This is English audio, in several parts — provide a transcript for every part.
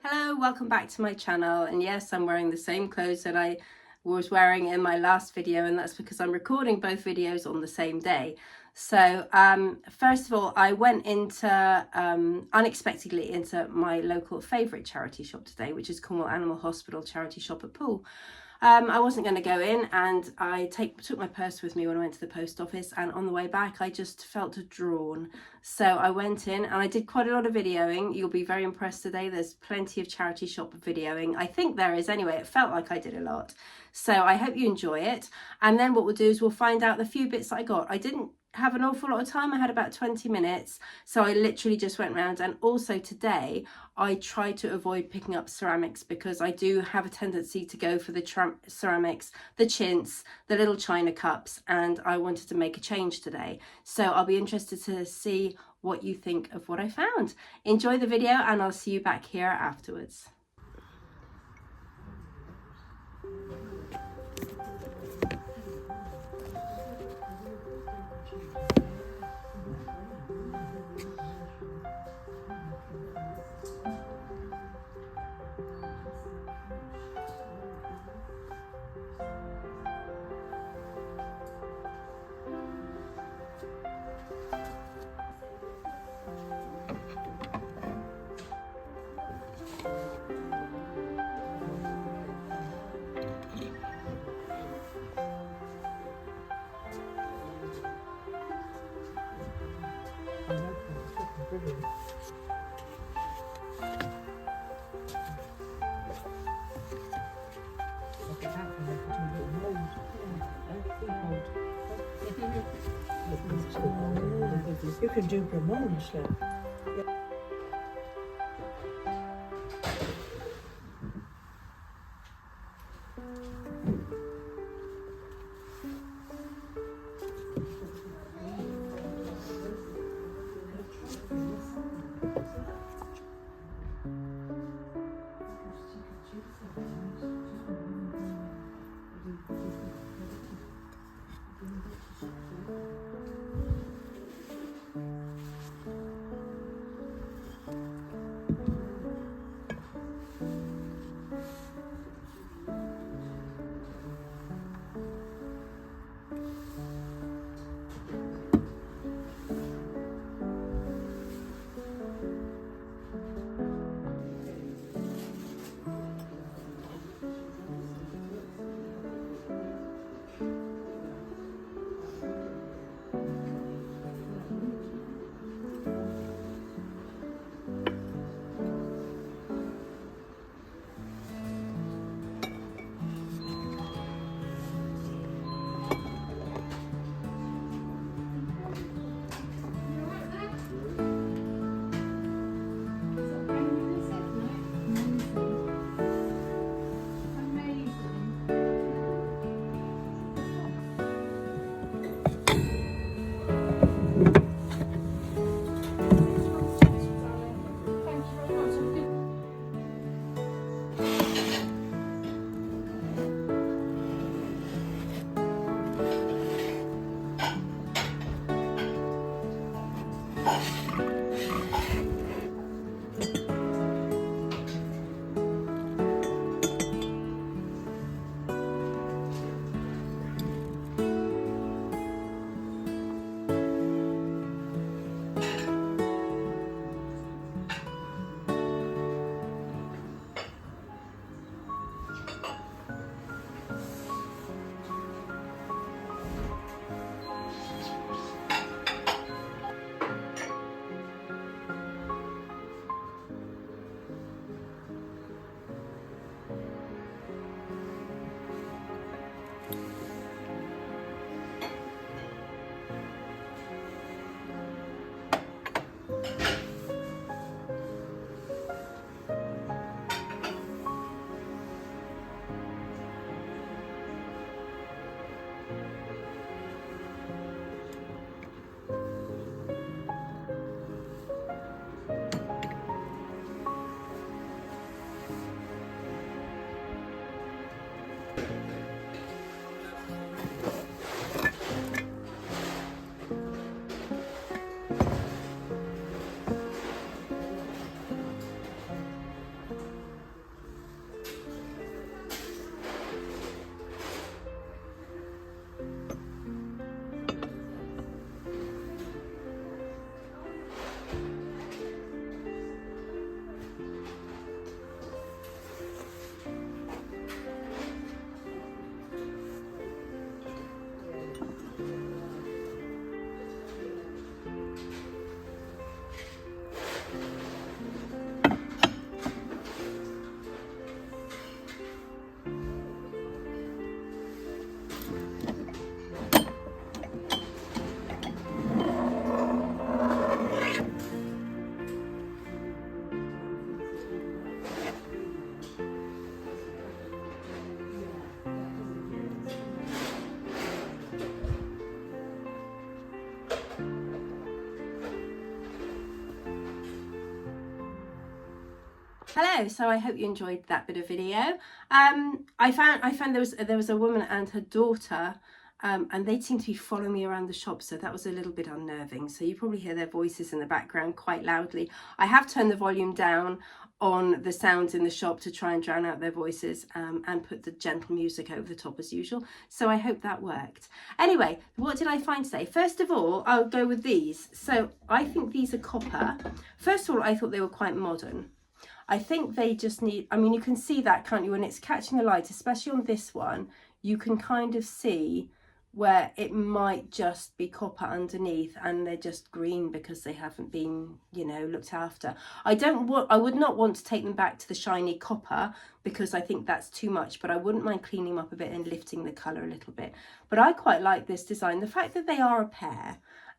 Hello, welcome back to my channel, and yes, I'm wearing the same clothes that I was wearing in my last video, and that's because I'm recording both videos on the same day. So first of all, I went unexpectedly into my local favourite charity shop today, which is Cornwall Animal Hospital charity shop at Poole. I wasn't going to go in, and I took my purse with me when I went to the post office, and on the way back I just felt drawn. So I went in and I did quite a lot of videoing. You'll be very impressed today. There's plenty of charity shop videoing. I think there is anyway. It felt like I did a lot. So I hope you enjoy it. And then what we'll do is we'll find out the few bits that I got. I didn't have an awful lot of time. I had about 20 minutes, so I literally just went round. And also today I tried to avoid picking up ceramics because I do have a tendency to go for the ceramics, the chintz, the little china cups, and I wanted to make a change today. So I'll be interested to see what you think of what I found. Enjoy the video, and I'll see you back here afterwards. You can do Brahmanish now. Hello, so I hope you enjoyed that bit of video. I found there was a woman and her daughter, and they seemed to be following me around the shop, so that was a little bit unnerving. So you probably hear their voices in the background quite loudly. I have turned the volume down on the sounds in the shop to try and drown out their voices, and put the gentle music over the top as usual. So I hope that worked. Anyway, what did I find today? First of all, I'll go with these. So I think these are copper. First of all, I thought they were quite modern. I think they just need, I mean, you can see that, can't you? When it's catching the light, especially on this one, you can kind of see where it might just be copper underneath and they're just green because they haven't been, you know, looked after. I would not want to take them back to the shiny copper because I think that's too much, but I wouldn't mind cleaning them up a bit and lifting the colour a little bit. But I quite like this design. The fact that they are a pair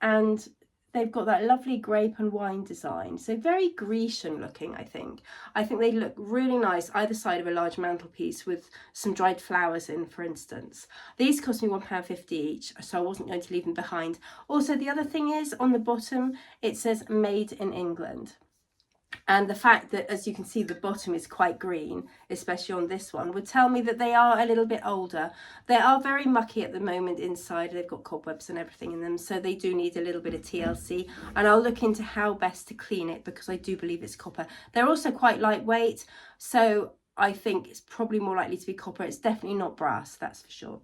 and they've got that lovely grape and wine design, so very Grecian looking, I think. I think they look really nice either side of a large mantelpiece with some dried flowers in, for instance. These cost me £1.50 each, so I wasn't going to leave them behind. Also, the other thing is, on the bottom, it says Made in England. And the fact that, as you can see, the bottom is quite green, especially on this one, would tell me that they are a little bit older. They are very mucky at the moment inside. They've got cobwebs and everything in them, so they do need a little bit of TLC. And I'll look into how best to clean it because I do believe it's copper. They're also quite lightweight, so I think it's probably more likely to be copper. It's definitely not brass, that's for sure.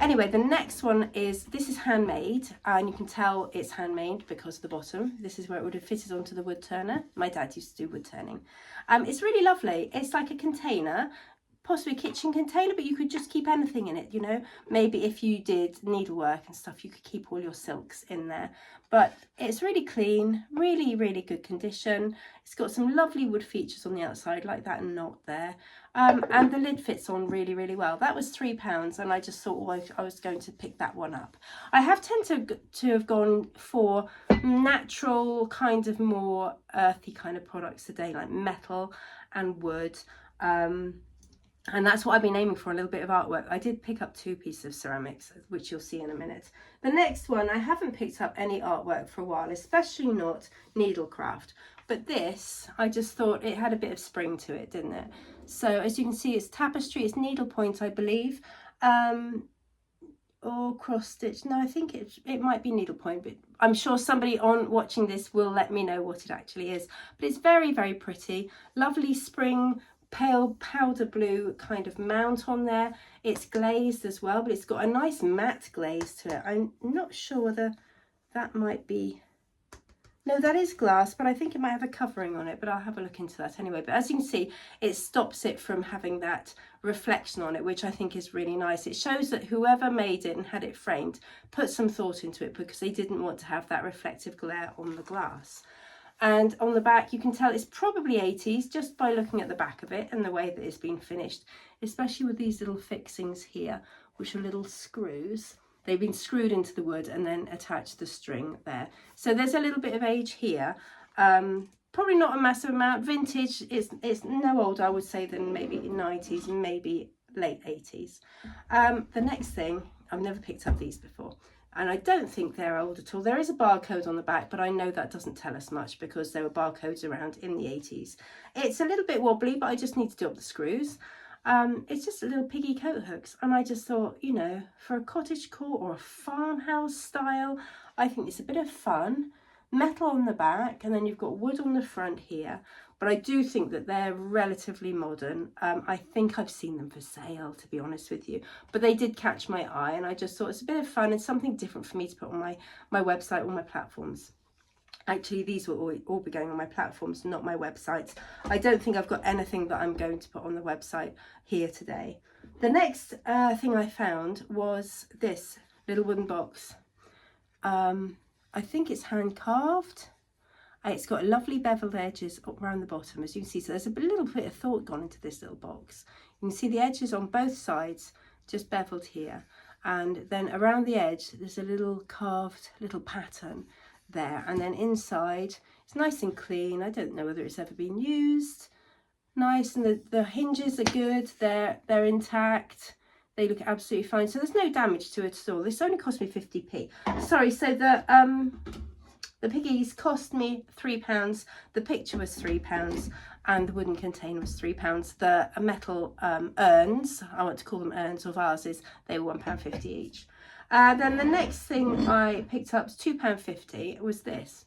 Anyway, the next one is, this is handmade, and you can tell it's handmade because of the bottom. This is where it would have fitted onto the wood turner. My dad used to do wood turning. It's really lovely. It's like a container, possibly a kitchen container, but you could just keep anything in it, you know. Maybe if you did needlework and stuff, you could keep all your silks in there. But it's really clean, really, really good condition. It's got some lovely wood features on the outside, like that knot there. And the lid fits on really, really well. That was £3, and I just thought I was going to pick that one up. I have tended to have gone for natural, kind of more earthy kind of products today, like metal and wood. And that's what I've been aiming for, a little bit of artwork. I did pick up 2 pieces of ceramics, which you'll see in a minute. The next one, I haven't picked up any artwork for a while, especially not needlecraft. But this, I just thought it had a bit of spring to it, didn't it? So as you can see, it's tapestry, it's needlepoint, I believe. Or cross stitch. No, I think it might be needlepoint, but I'm sure somebody on watching this will let me know what it actually is. But it's very, very pretty. Lovely spring, pale powder blue kind of mount on there. It's glazed as well, but it's got a nice matte glaze to it. I'm not sure whether that might be, no, that is glass, but I think it might have a covering on it, but I'll have a look into that anyway. But as you can see, it stops it from having that reflection on it, which I think is really nice. It shows that whoever made it and had it framed put some thought into it because they didn't want to have that reflective glare on the glass. And on the back, you can tell it's probably 80s just by looking at the back of it and the way that it's been finished, especially with these little fixings here, which are little screws. They've been screwed into the wood and then attached the string there. So there's a little bit of age here. Probably not a massive amount. Vintage, it's no older, I would say, than maybe 90s, maybe late 80s. The next thing, I've never picked up these before. And I don't think they're old at all. There is a barcode on the back, but I know that doesn't tell us much because there were barcodes around in the 80s. It's a little bit wobbly, but I just need to do up the screws. It's just a little piggy coat hooks. And I just thought, you know, for a cottagecore or a farmhouse style, I think it's a bit of fun. Metal on the back, and then you've got wood on the front here. But I do think that they're relatively modern. I think I've seen them for sale, to be honest with you. But they did catch my eye, and I just thought it's a bit of fun and something different for me to put on my website or my platforms. Actually, these will all be going on my platforms, not my websites. I don't think I've got anything that I'm going to put on the website here today. The next thing I found was this little wooden box. I think it's hand carved. It's got lovely beveled edges up around the bottom, as you can see. So there's a little bit of thought gone into this little box. You can see the edges on both sides, just beveled here. And then around the edge, there's a little carved little pattern there. And then inside, it's nice and clean. I don't know whether it's ever been used. Nice, and the hinges are good. They're intact. They look absolutely fine. So there's no damage to it at all. This only cost me 50p. Sorry, so the piggies cost me £3. The picture was £3. and the wooden container was £3. The metal urns, I want to call them urns or vases, they were £1.50 each. Then the next thing I picked up was £2.50, was this.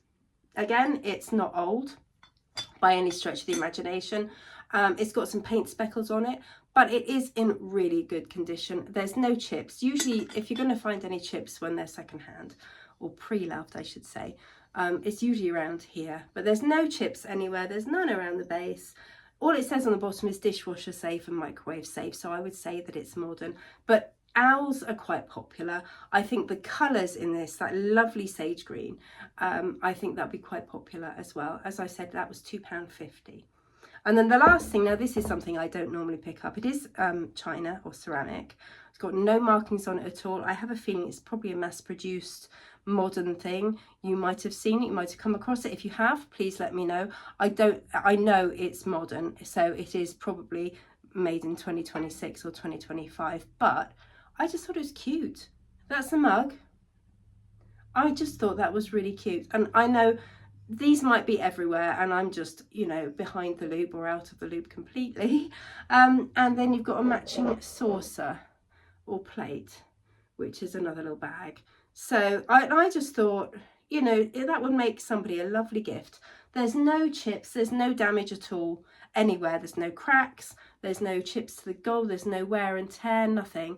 Again, it's not old by any stretch of the imagination. It's got some paint speckles on it, but it is in really good condition. There's no chips. Usually, if you're going to find any chips when they're secondhand, or pre-loved, I should say, it's usually around here. But there's no chips anywhere. There's none around the base. All it says on the bottom is dishwasher safe and microwave safe, so I would say that it's modern. But owls are quite popular. I think the colours in this, that lovely sage green, I think that'll be quite popular as well. As I said, that was £2.50. And then the last thing, now this is something I don't normally pick up. It is china or ceramic. It's got no markings on it at all. I have a feeling it's probably a mass-produced modern thing. You might have seen it, you might have come across it. If you have, please let me know. I know it's modern, so it is probably made in 2026 or 2025, but I just thought it was cute. That's the mug. I just thought that was really cute. And I know these might be everywhere and I'm just, you know, behind the loop or out of the loop completely. And then you've got a matching saucer or plate, which is another little bag. So I just thought, you know, that would make somebody a lovely gift. There's no chips, there's no damage at all anywhere. There's no cracks, there's no chips to the gold, there's no wear and tear, nothing.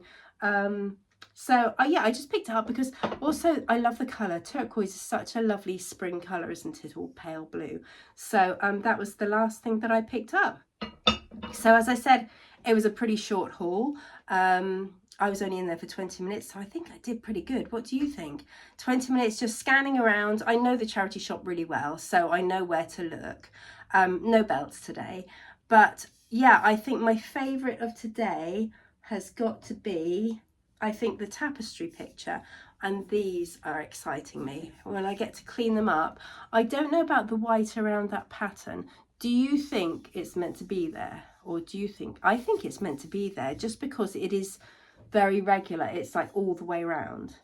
So yeah, I just picked it up because also I love the colour. Turquoise is such a lovely spring colour, isn't it? All pale blue. So that was the last thing that I picked up. So as I said, it was a pretty short haul. I was only in there for 20 minutes, so I think I did pretty good. What do you think? 20 minutes just scanning around. I know the charity shop really well, so I know where to look. No belts today. But yeah, I think my favourite of today has got to be, I think, the tapestry picture, and these are exciting me when I get to clean them up. I don't know about the white around that pattern. Do you think it's meant to be there, or do you think, I think it's meant to be there just because it is very regular. It's like all the way around.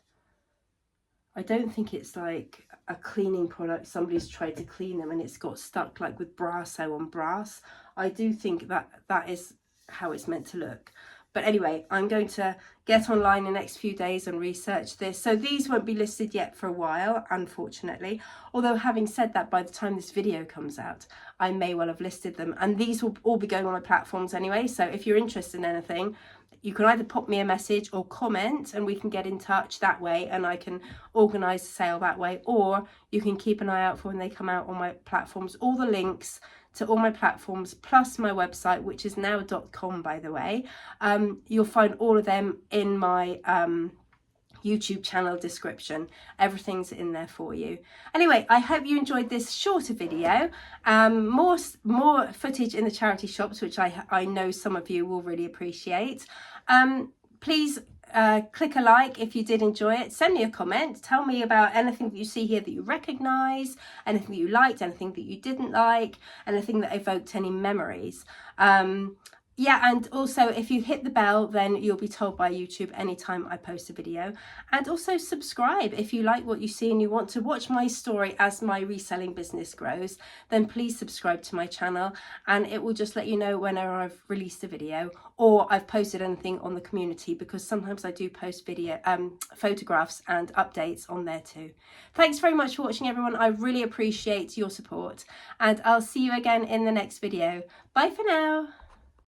I don't think it's like a cleaning product, somebody's tried to clean them and it's got stuck like with brasso on brass. I do think that is how it's meant to look. But anyway, I'm going to get online in the next few days and research this. So these won't be listed yet for a while, unfortunately. Although having said that, by the time this video comes out, I may well have listed them. And these will all be going on my platforms anyway. So if you're interested in anything, you can either pop me a message or comment and we can get in touch that way and I can organise the sale that way. Or you can keep an eye out for when they come out on my platforms. All the links to all my platforms plus my website, which is now.com, by the way. You'll find all of them in my YouTube channel description. Everything's in there for you. Anyway, I hope you enjoyed this shorter video. More footage in the charity shops, which I know some of you will really appreciate. Please click a like if you did enjoy it. Send me a comment. Tell me about anything that you see here that you recognise, anything that you liked, anything that you didn't like, anything that evoked any memories. Yeah, and also if you hit the bell, then you'll be told by YouTube anytime I post a video. And also subscribe if you like what you see and you want to watch my story as my reselling business grows. Then please subscribe to my channel and it will just let you know whenever I've released a video or I've posted anything on the community, because sometimes I do post video, photographs and updates on there too. Thanks very much for watching, everyone. I really appreciate your support and I'll see you again in the next video. Bye for now.